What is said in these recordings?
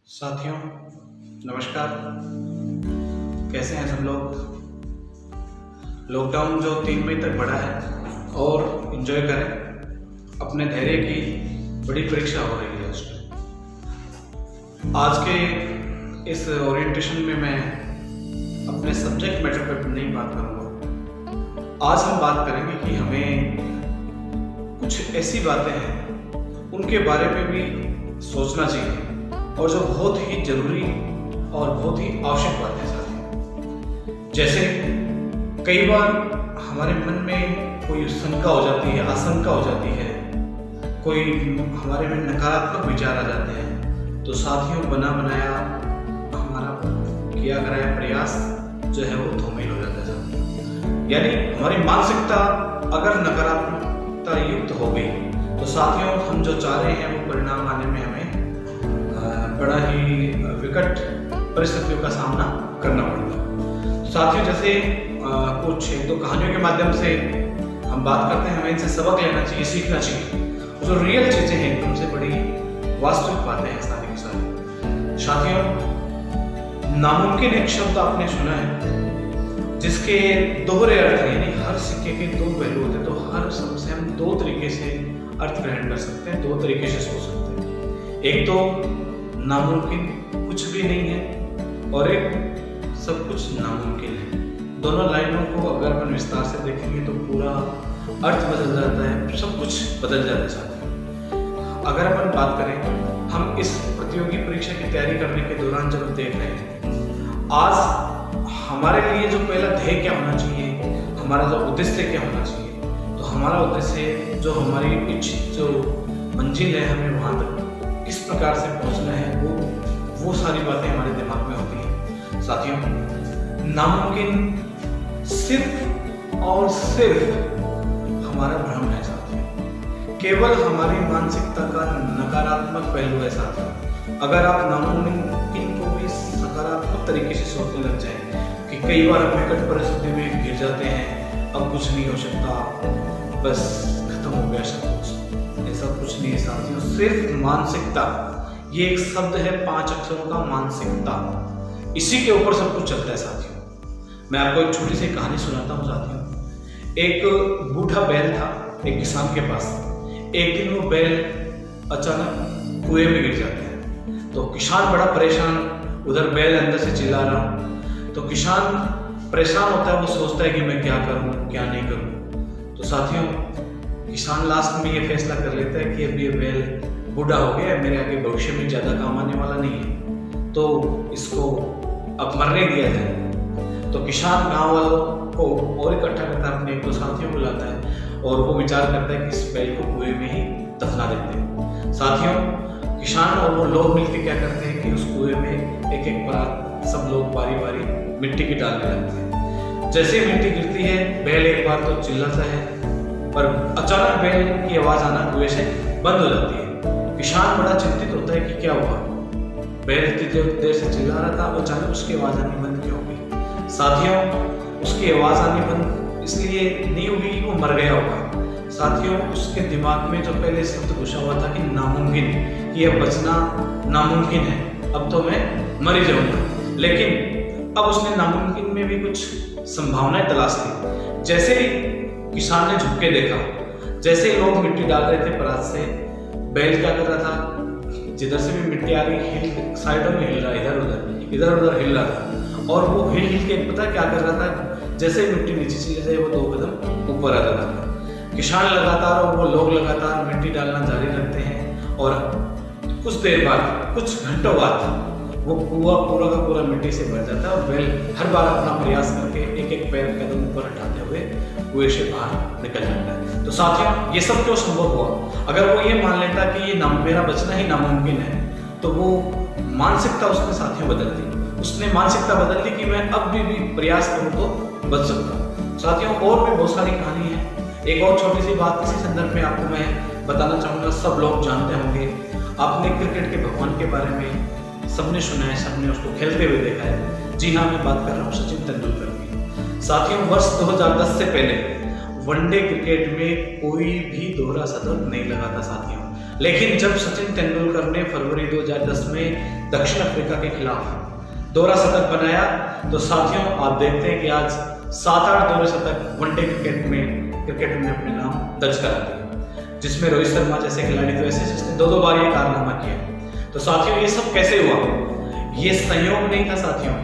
साथियों नमस्कार। कैसे हैं सब लोग। लॉकडाउन जो 3 मई तक बढ़ा है और एंजॉय करें। अपने धैर्य की बड़ी परीक्षा हो रही है उसमें। आज के इस ओरिएंटेशन में मैं अपने सब्जेक्ट मैटर पर नहीं बात करूँगा। आज हम बात करेंगे कि हमें कुछ ऐसी बातें हैं उनके बारे में भी सोचना चाहिए और जो बहुत ही जरूरी और बहुत ही आवश्यक बात है साथियों। जैसे कई बार हमारे मन में कोई शंका हो जाती है, आशंका हो जाती है, कोई हमारे में नकारात्मक विचार आ जाते हैं, तो साथियों बना बनाया हमारा किया कराया प्रयास जो है वो धूमिल हो जाता है साथियों। यानी हमारी मानसिकता अगर नकारात्मकता युक्त हो गई तो साथियों हम जो चाह रहे हैं वो परिणाम आने में हमें बड़ा ही विकट परिस्थितियों का सामना करना पड़ता। साथियों जैसे कुछ एक दो कहानियों के माध्यम से हम बात करते हैं, हमें इनसे सबक लेना चाहिए, सीखना चाहिए। जो रियल चीजें हैं एकदम से बड़ी वास्तविक बातें हैं सारी की सारी। साथियों नामुमकिन एक शब्द आपने सुना है जिसके दोहरे अर्थ हैं, यानी हर सिक्के के दो पहलू होते हैं, तो हर शब्द से हम दो तरीके से अर्थ ग्रहण कर सकते हैं, दो तरीके से सोच सकते हैं। एक तो नामुमकिन कुछ भी नहीं है और एक सब कुछ नामुमकिन है। दोनों लाइनों को अगर अपन विस्तार से देखेंगे तो पूरा अर्थ बदल जाता है, सब कुछ बदल जाता है साथियों। अगर अपन बात करें, हम इस प्रतियोगी परीक्षा की तैयारी करने के दौरान जब देख रहे हैं, आज हमारे लिए जो पहला ध्येय क्या होना चाहिए, हमारा जो उद्देश्य क्या होना चाहिए, तो हमारा उद्देश्य जो हमारी इच्छित जो मंजिल है, हमें वहां तक किस प्रकार से पहुंचना है, वो सारी बातें हमारे दिमाग में होती हैं साथियों। नामुमकिन सिर्फ और सिर्फ हमारा भ्रम है साथियों, केवल हमारी मानसिकता का नकारात्मक पहलू है साथियों। अगर आप नामुमकिन को भी सकारात्मक तरीके से सोचने लग जाए कि कई बार हम विकट परिस्थिति में घिर जाते हैं, अब कुछ नहीं हो सकता, बस खत्म हो गया सब कुछ, ऐसा कुछ नहीं है साथियों। सिर्फ मानसिकता, ये एक शब्द है 5 अक्षरों का, मानसिकता, इसी के ऊपर सब कुछ चलता है साथियों। मैं आपको एक छोटी सी कहानी सुनाता हूँ साथियों। एक बूढ़ा बैल था एक किसान के पास। एक दिन वो बैल अचानक कुएं में गिर जाते हैं, तो किसान बड़ा परेशान, उधर बैल अंदर से चिल्ला रहा। तो किसान परेशान होता है, वो सोचता है कि मैं क्या करूं क्या नहीं करूं। तो साथियों किसान लास्ट में ये फैसला कर लेता है कि अब ये बैल बूढ़ा हो गया है, मेरे आगे भविष्य में ज्यादा काम आने वाला नहीं है, तो इसको अब मरने दिया जाए। तो किसान गांव वालों को और इकट्ठा करता है, अपने एक दो साथियों को लाता है और वो विचार करता है कि इस बैल को कुएं में ही दफना देते हैं। साथियों किसान और वो लोग मिलकर क्या करते हैं कि उस कुएं में एक एक परात सब लोग बारी बारी मिट्टी की डालने लगते हैं। जैसे मिट्टी गिरती है, बैल एक बार तो चिल्लाता है, पर अचानक बैल की आवाज आना कुएं से बंद हो जाती है। किसान बड़ा चिंतित होता है कि क्या हुआ, बैल इतनी देर से चिल्ला रहा था, अब अचानक उसकी आवाज आनी बंद क्यों हो गई। साथियों उसकी आवाज आनी बंद इसलिए नहीं होगी कि वो मर गया होगा। साथियों उसके दिमाग में जो पहले शब्द घुसा हुआ था कि नामुमकिन, कि अब बचना नामुमकिन है, अब तो मैं मर ही जाऊंगा, लेकिन अब उसने नामुमकिन में भी कुछ संभावनाएं तलाश ली। जैसे किसान ने झुक के देखा, जैसे लोग मिट्टी डाल रहे थे परात से, बैल क्या कर रहा था, जिधर से भी मिट्टी आ रही साइडों में हिल रहा, इधर उधर हिल रहा था, और वो हिल हिल के पता क्या कर रहा था, जैसे मिट्टी नीचे चली जाए वो 2 कदम ऊपर आ जाता था। किसान लगातार और वो लोग लगातार मिट्टी डालना जारी रखते हैं और कुछ देर बाद, कुछ घंटों बाद वो कुआं पूरा का पूरा मिट्टी से भर जाता है और बैल हर बार अपना प्रयास करके एक एक पैर कदम ऊपर हटाते हुए कुएं से बाहर निकल जाता है। तो साथियों ये सब क्यों संभव हुआ? अगर वो ये मान लेता कि ये मेरा बचना ही नामुमकिन है, तो वो मानसिकता उसने साथियों बदल दी। उसने मानसिकता बदल दी कि मैं अब भी प्रयास करूं तो बच सकता हूं। साथियों और भी बहुत सारी कहानी है। एक और छोटी सी बात इसी संदर्भ में आपको मैं बताना चाहूंगा। सब लोग जानते होंगे, आपने क्रिकेट के भगवान के बारे में सबने सुना है, सबने उसको खेलते हुए देखा है। जी हाँ, मैं बात कर रहा हूँ सचिन तेंदुलकर की। साथियों वर्ष 2010 से पहले वनडे क्रिकेट में कोई भी दोहरा शतक नहीं लगा था साथियों। लेकिन जब सचिन तेंदुलकर ने फरवरी 2010 में दक्षिण अफ्रीका के खिलाफ दोहरा शतक बनाया तो साथियों आप देखते हैं कि आज 7-8 दोहरे शतक वनडे क्रिकेट में अपने नाम दर्ज करा दिए, जिसमें रोहित शर्मा जैसे खिलाड़ी तो ऐसे जिसने 2-2 बार ये कारनामा किया। तो साथियों ये सब कैसे हुआ? ये संयोग नहीं था साथियों।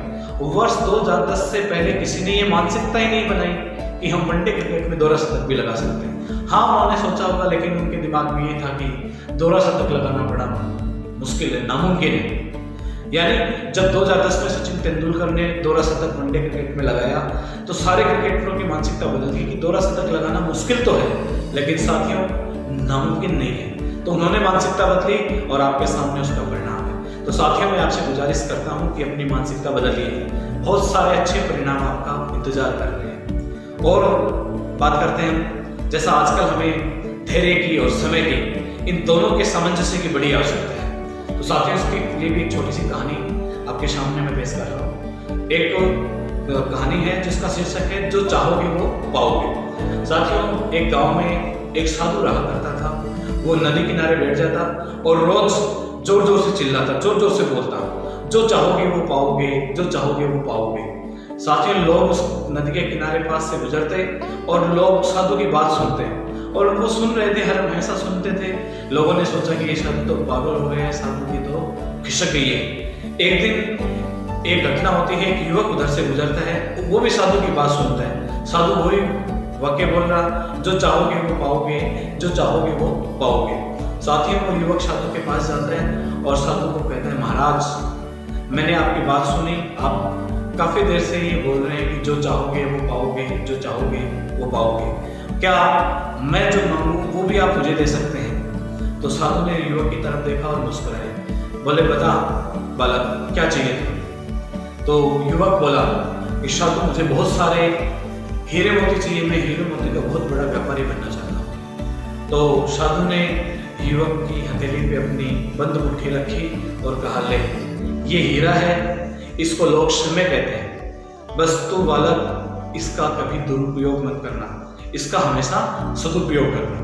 वर्ष 2010 से पहले किसी ने ये मानसिकता ही नहीं बनाई कि हम वनडे क्रिकेट में दोहरा शतक भी लगा सकते हैं। हाँ, उन्होंने सोचा होगा, लेकिन उनके दिमाग में ये था कि दोहरा शतक लगाना बड़ा मुश्किल है, नामुमकिन है। यानी जब 2010 में सचिन तेंदुलकर ने दोहरा शतक वनडे क्रिकेट में लगाया तो सारे क्रिकेटरों की मानसिकता बदल गई कि दोहरा शतक लगाना मुश्किल तो है, लेकिन साथियों नामुमकिन नहीं है। तो उन्होंने मानसिकता बदली और आपके सामने उसका परिणाम है। तो साथियों मैं आपसे गुजारिश करता हूं कि अपनी मानसिकता बदलिए, बहुत सारे अच्छे परिणाम आपका इंतजार कर रहे हैं। और बात करते हैं, जैसा आजकल हमें धैर्य की और समय की, इन दोनों के सामंजस्य की बड़ी आवश्यकता है। तो साथियों इसके लिए भी एक छोटी सी कहानी आपके सामने मैं पेश कर रहा हूँ। एक कहानी है जिसका शीर्षक है जो चाहोगे वो पाओगे। साथियों एक गांव में एक साधु रहा करता था। वो नदी किनारे बैठ जाता और रोज जोर जोर से चिल्लाता, जोर जोर से बोलता, जो चाहोगे वो पाओगे, जो चाहोगे वो पाओगे। साथियों लोग उस नदी के किनारे पास से गुजरते और लोग साधु की बात सुनते और वो सुन रहे थे, हर हमेशा सुनते थे। लोगों ने सोचा कि ये साधु तो पागल हो गए हैं, साधु की तो खिसक गई है। एक दिन एक घटना होती है, एक युवक उधर से गुजरता है, वो भी साधु की बात सुनता है। साधु वही वाक्य बोल रहा, जो चाहोगे वो पाओगे, जो चाहोगे वो पाओगे। साथियों वो युवक साधु के पास जाता है और साधु को कहता है, महाराज मैंने आपकी बात सुनी, आप काफी देर से ये बोल रहे हैं कि जो चाहोगे वो पाओगे, जो चाहोगे वो पाओगे, क्या मैं जो मांगू वो भी आप मुझे दे सकते हैं? तो साधु ने युवक की तरफ देखा और मुस्कुराए, बोले बता बालक क्या चाहिए तुम्हें? तो युवक बोला कि साधु मुझे बहुत सारे हीरे मोती चाहिए, मैं हीरे मोती का बहुत बड़ा व्यापारी बनना चाहता हूँ। तो साधु ने युवक की हथेली पे अपनी बंद मुट्ठी रखी और कहा, ले ये हीरा है, इसको लोग समय कहते हैं, बस तू बालक इसका कभी दुरुपयोग मत करना, इसका हमेशा सदुपयोग करना।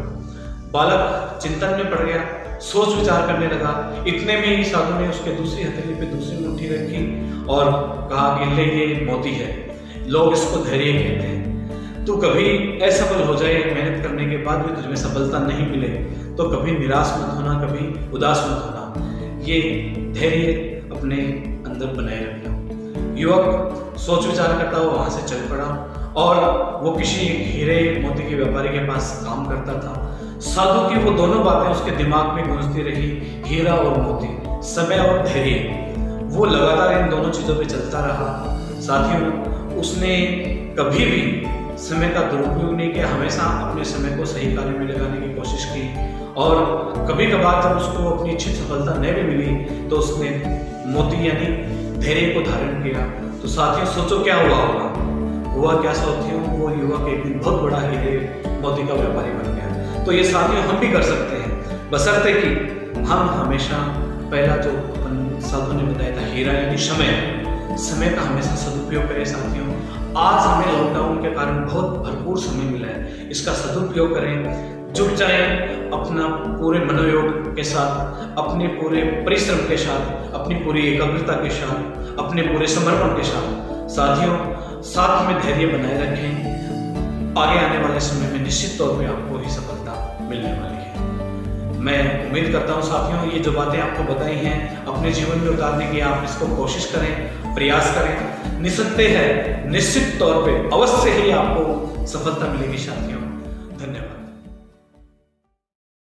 बालक चिंतन में पड़ गया, सोच विचार करने लगा। इतने में ही साधु ने उसके दूसरी हथेली पे दूसरी मुट्ठी रखी और कहा कि ले ये मोती है, लोग इसको धैर्य कहते हैं। तू कभी असफल हो जाए, मेहनत करने के बाद भी तुझमें सफलता नहीं मिले तो कभी निराश मत होना, कभी उदास मत होना, ये धैर्य अपने अंदर बनाए रखना। युवक सोच विचार करता हुआ वहां से चल पड़ा और वो किसी हीरे मोती के व्यापारी के पास काम करता था। साधु की वो दोनों बातें उसके दिमाग में गूंजती रही, हीरा और मोती, समय और धैर्य। वो लगातार इन दोनों चीजों पे चलता रहा। साथियों उसने कभी भी समय का दुरुपयोग नहीं किया, हमेशा अपने समय को सही कार्य में लगाने की कोशिश की और कभी कभार जब उसको अपनी इच्छित सफलता नहीं भी मिली तो उसने मोती यानी धैर्य को धारण किया। तो साथियों सोचो क्या हुआ क्या साथियों, वो युवक एक दिन बहुत बड़ा हीरे मोती का व्यापारी बन गया। तो ये साथियों हम भी कर सकते हैं, बशर्ते कि हम हमेशा पहला जो साधु ने बताया था हीरा यानी समय का हमेशा सदुपयोग करें। साथियों आज हमें लॉकडाउन के कारण बहुत भरपूर समय मिला है, इसका सदुपयोग करें, जुट जाए अपना पूरे मनोयोग के साथ, अपने पूरे परिश्रम के साथ, अपनी पूरी एकाग्रता के साथ, अपने पूरे समर्पण के साथ। साथियों साथ में धैर्य बनाए रखें, आगे आने वाले समय में निश्चित तौर पे आपको ही सफलता मिलने वाली है। मैं उम्मीद करता हूँ साथियों ये जो बातें आपको बताई हैं अपने जीवन में उतारने की आप इसको कोशिश करें, प्रयास करें, निसंदेह है निश्चित तौर पे अवश्य ही आपको सफलता मिलेगी। साथियों धन्यवाद।